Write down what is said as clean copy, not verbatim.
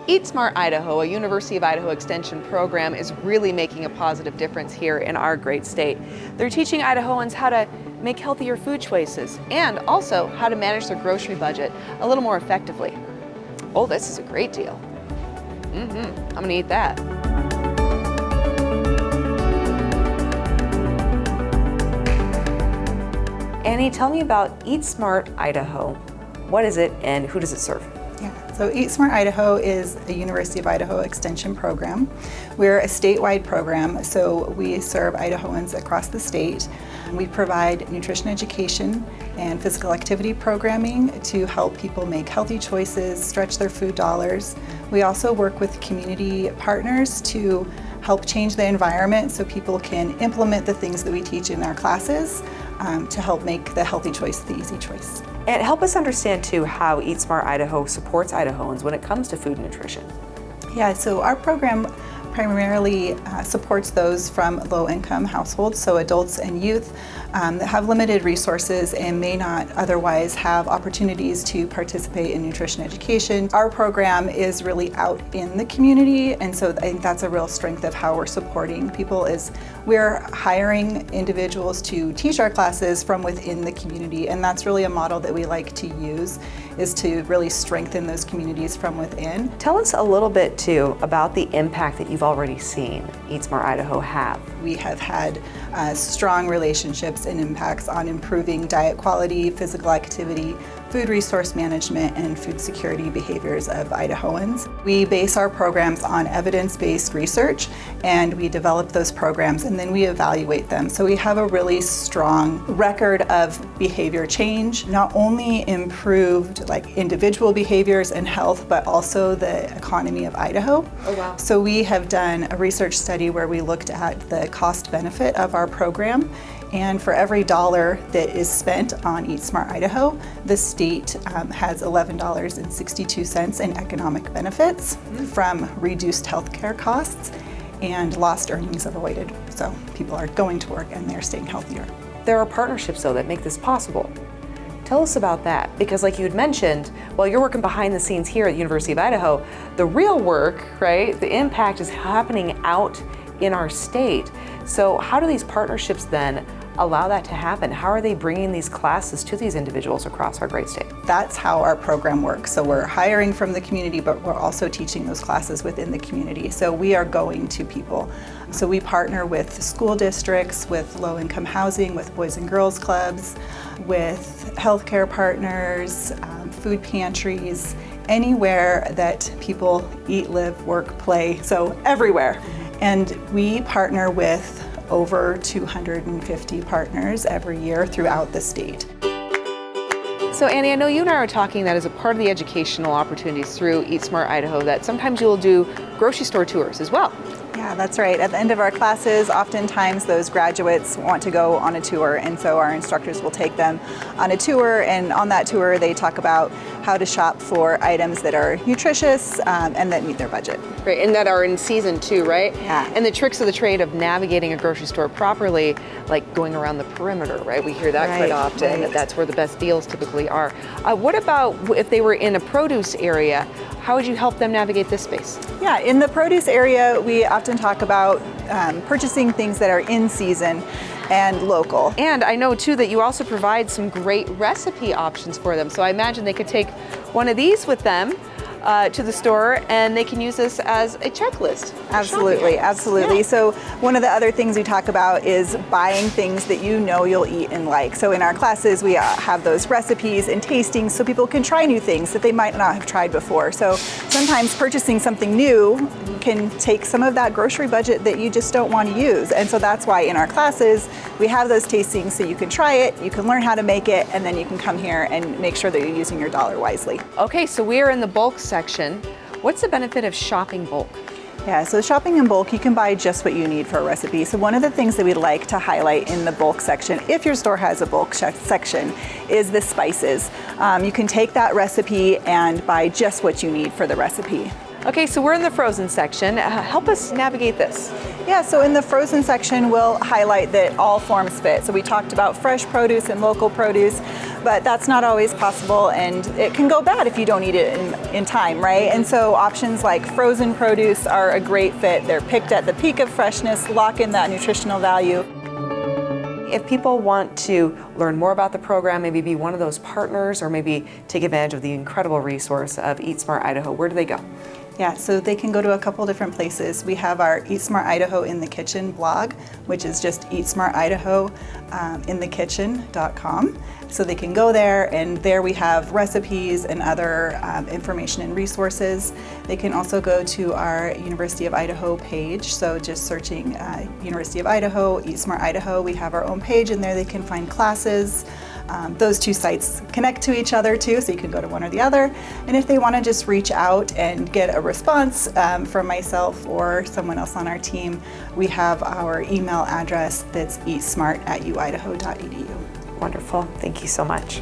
Eat Smart Idaho, a University of Idaho Extension program, is really making a positive difference here in our great state. They're teaching Idahoans how to make healthier food choices and also how to manage their grocery budget a little more effectively. Oh, this is a great deal. I'm gonna eat that. Annie, tell me about Eat Smart Idaho. What is it and who does it serve? Yeah, so Eat Smart Idaho is a University of Idaho Extension program. We're a statewide program, so we serve Idahoans across the state. We provide nutrition education and physical activity programming to help people make healthy choices, stretch their food dollars. We also work with community partners to help change the environment so people can implement the things that we teach in our classes to help make the healthy choice the easy choice. And help us understand too how Eat Smart Idaho supports Idahoans when it comes to food and nutrition. Yeah, so our program primarily supports those from low-income households, so adults and youth that have limited resources and may not otherwise have opportunities to participate in nutrition education. Our program is really out in the community, and so I think that's a real strength of how we're supporting people is we're hiring individuals to teach our classes from within the community, and that's really a model that we like to use, is to really strengthen those communities from within. Tell us a little bit too about the impact that you've already seen Eat Smart Idaho have. We have had strong relationships and impacts on improving diet quality, physical activity, food resource management, and food security behaviors of Idahoans. We base our programs on evidence-based research, and we develop those programs and then we evaluate them. So we have a really strong record of behavior change, not only improved like individual behaviors and health, but also the economy of Idaho. Oh, wow. So we have done a research study where we looked at the cost benefit of our program. And for every dollar that is spent on Eat Smart Idaho, the state has $11.62 in economic benefits from reduced healthcare costs and lost earnings avoided. So people are going to work and they're staying healthier. There are partnerships though that make this possible. Tell us about that, because like you had mentioned, while you're working behind the scenes here at the University of Idaho, the real work, right, the impact is happening out in our state. So how do these partnerships then allow that to happen? How are they bringing these classes to these individuals across our great state? That's how our program works. So we're hiring from the community, but we're also teaching those classes within the community. So we are going to people. So we partner with school districts, with low-income housing, with boys and girls clubs, with healthcare partners, food pantries, anywhere that people eat, live, work, play, so everywhere. And we partner with over 250 partners every year throughout the state. So Annie, I know you and I are talking that as a part of the educational opportunities through Eat Smart Idaho that sometimes you'll do grocery store tours as well. Yeah, that's right. At the end of our classes, oftentimes those graduates want to go on a tour, and so our instructors will take them on a tour, and on that tour they talk about how to shop for items that are nutritious and that meet their budget. Right, and that are in season too, right? Yeah. And the tricks of the trade of navigating a grocery store properly, like going around the perimeter, right? We hear that quite often, that that's where the best deals typically are. What about if they were in a produce area? How would you help them navigate this space? Yeah, in the produce area, we often talk about purchasing things that are in season and local. And I know too that you also provide some great recipe options for them. So I imagine they could take one of these with them to the store and they can use this as a checklist. Absolutely, absolutely. Yeah. So one of the other things we talk about is buying things that you know you'll eat and like. So in our classes we have those recipes and tastings so people can try new things that they might not have tried before. So sometimes purchasing something new can take some of that grocery budget that you just don't want to use. And so that's why in our classes we have those tastings so you can try it, you can learn how to make it, and then you can come here and make sure that you're using your dollar wisely. Okay, so we are in the bulk section. What's the benefit of shopping bulk? Yeah, so shopping in bulk, you can buy just what you need for a recipe. So one of the things that we like to highlight in the bulk section, if your store has a bulk section, is the spices. You can take that recipe and buy just what you need for the recipe. Okay, so we're in the frozen section. Help us navigate this. Yeah, so in the frozen section, we'll highlight that all forms fit. So we talked about fresh produce and local produce. but that's not always possible, and it can go bad if you don't eat it in time, right? And so options like frozen produce are a great fit. They're picked at the peak of freshness, lock in that nutritional value. If people want to learn more about the program, maybe be one of those partners, or maybe take advantage of the incredible resource of Eat Smart Idaho, where do they go? Yeah, so they can go to a couple different places. We have our Eat Smart Idaho in the Kitchen blog, which is just eatsmartidahointhekitchen.com. So they can go there, and there we have recipes and other information and resources. They can also go to our University of Idaho page. So just searching University of Idaho, Eat Smart Idaho, we have our own page, and there they can find classes. Those two sites connect to each other too, so you can go to one or the other. And if they want to just reach out and get a response from myself or someone else on our team, we have our email address that's eatsmart@uidaho.edu. Wonderful. Thank you so much.